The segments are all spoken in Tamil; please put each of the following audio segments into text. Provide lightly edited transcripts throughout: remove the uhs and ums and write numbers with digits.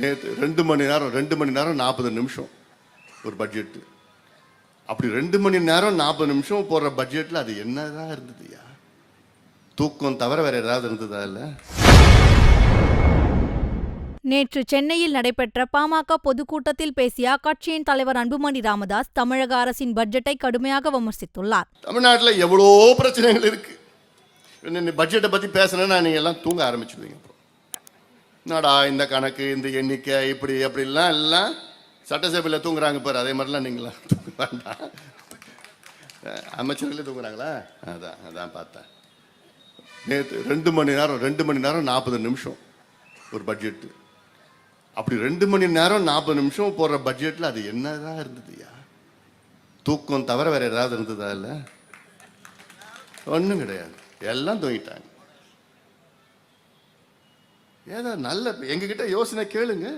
நேற்று 2 மணி நேரம் 40 நிமிஷம் ஒரு பட்ஜெட்டு. அப்படி 2 மணி நேரம் 40 நிமிஷம் போடுற பட்ஜெட்டில் அது என்னதான் இருந்ததுயா? தூக்கம் தவிர வேற ஏதாவது இருந்ததா? இல்லை. நேற்று சென்னையில் நடைபெற்ற பாமக பொதுக்கூட்டத்தில் பேசிய அக்கட்சியின் தலைவர் அன்புமணி ராமதாஸ் தமிழக அரசின் பட்ஜெட்டை கடுமையாக விமர்சித்துள்ளார். தமிழ்நாட்டில் எவ்வளோ பிரச்சனைகள் இருக்கு. பட்ஜெட்டை பற்றி பேசுனா நீங்க எல்லாம் தூங்க ஆரம்பிச்சுடுவீங்க. என்னடா இந்த கணக்கு, இந்த எண்ணிக்கை, இப்படி அப்படிலாம் எல்லாம் சட்டசபையில் தூங்குறாங்க பாரு. அதே மாதிரிலாம் நீங்களாம் தூங்க வேண்டாம். அமைச்சர்களே தூங்குறாங்களா? அதான் பார்த்தேன். நேற்று 2 மணி நேரம் 40 நிமிஷம் ஒரு பட்ஜெட்டு. அப்படி 2 மணி நேரம் 40 நிமிஷம் போடுற பட்ஜெட்டில் அது என்னதான் இருந்ததுயா? தூக்கம் தவிர வேற ஏதாவது இருந்ததா? இல்லை, ஒன்றும் கிடையாது. எல்லாம் தூங்கிட்டாங்க. ஏதோ நல்ல எங்ககிட்ட யோசனை கேளுங்க.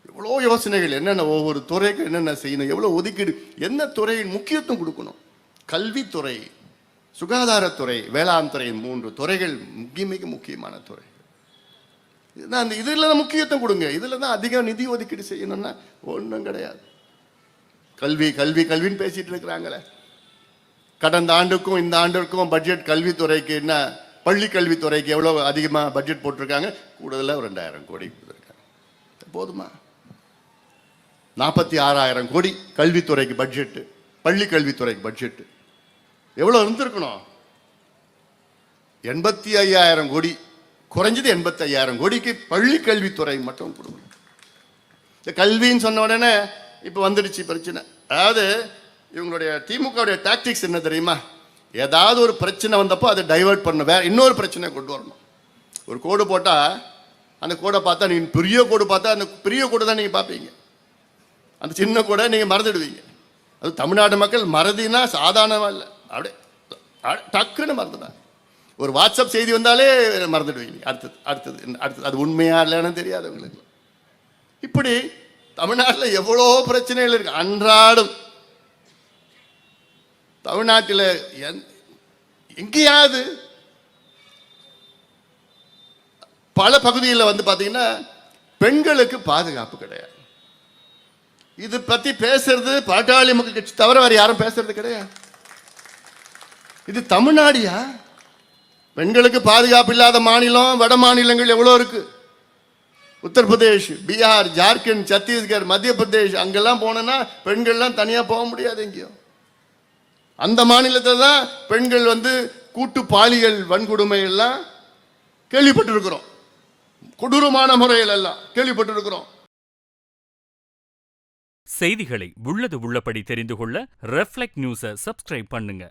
எவ்வளோ யோசனைகள், என்னென்ன ஒவ்வொரு துறைக்கு என்னென்ன செய்யணும், எவ்வளோ ஒதுக்கீடு, என்ன துறையின் முக்கியத்துவம் கொடுக்கணும். கல்வித்துறை, சுகாதாரத்துறை, வேளாண் துறை, 3 துறைகள் மிக முக்கியமான துறை. அந்த இதில் தான் முக்கியத்துவம் கொடுங்க. இதில் தான் அதிக நிதி ஒதுக்கீடு செய்யணும்னா ஒன்றும் கிடையாது. கல்வி கல்வி கல்வின்னு பேசிட்டு இருக்கிறாங்களே. கடந்த ஆண்டுக்கும் இந்த ஆண்டுக்கும் பட்ஜெட் கல்வித்துறைக்கு என்ன, பள்ளி கல்வித்துறைக்கு எவ்வளோ அதிகமாக பட்ஜெட் போட்டிருக்காங்க? கூடுதலாக 2000 கோடி கொடுத்துருக்காங்க. போதுமா? 46,000 கோடி கல்வித்துறைக்கு பட்ஜெட்டு, பள்ளி கல்வித்துறைக்கு பட்ஜெட்டு. எவ்வளோ இருந்திருக்கணும்? 85,000 கோடி, குறைஞ்சது 85,000 கோடிக்கு பள்ளி கல்வித்துறை மட்டும் கொடுக்கணும். இந்த கல்வின்னு சொன்ன உடனே இப்போ வந்துடுச்சு பிரச்சனை. அதாவது இவங்களுடைய திமுகவுடைய டாக்டிக்ஸ் என்ன தெரியுமா? ஏதாவது ஒரு பிரச்சனை வந்தப்போ அதை டைவெர்ட் பண்ண, வேற இன்னொரு பிரச்சனை கொண்டு வரணும். ஒரு கோடு போட்டால் அந்த கோடை பார்த்தா, நீங்கள் பெரிய கோடு பார்த்தா அந்த பெரிய கோடு தான் நீங்கள் பார்ப்பீங்க. அந்த சின்ன கோடை நீங்கள் மறந்துடுவீங்க. அது தமிழ்நாடு மக்கள் மறதினா சாதாரணமாக இல்லை, அப்படியே டக்குன்னு மறந்துடாங்க. ஒரு வாட்ஸ்அப் செய்தி வந்தாலே மறந்துடுவீங்க. அடுத்தது அது உண்மையா இல்லைன்னு தெரியாது உங்களுக்கு. இப்படி தமிழ்நாட்டில் எவ்வளோ பிரச்சனைகள் இருக்கு. அன்றாடம் தமிழ்நாட்டில் எங்கேயாவது பல பகுதிகளில் வந்து பார்த்தீங்கன்னா பெண்களுக்கு பாதுகாப்பு கிடையாது. இது பற்றி பேசுறது பாட்டாளி மக்கள் கட்சி தவிர வேறு யாரும் பேசுறது கிடையாது. இது தமிழ்நாடியா? பெண்களுக்கு பாதுகாப்பு இல்லாத மாநிலம் வட மாநிலங்கள் எவ்வளோ இருக்கு. உத்தரப்பிரதேஷ், பீகார், ஜார்க்கண்ட், சத்தீஸ்கர், மத்திய பிரதேஷ், அங்கெல்லாம் போனோன்னா பெண்கள்லாம் தனியாக போக முடியாது எங்கேயும். அந்த மாநிலத்தில் தான் பெண்கள் வந்து கூட்டு பாலியல் வன்கொடுமை எல்லாம் கேள்விப்பட்டிருக்கிறோம். கொடூரமான முறையில் எல்லாம் கேள்விப்பட்டிருக்கிறோம். செய்திகளை உள்ளது உள்ளபடி தெரிந்து கொள்ள ரெஃப்ளெக்ட் நியூஸை சப்ஸ்கிரைப் பண்ணுங்க.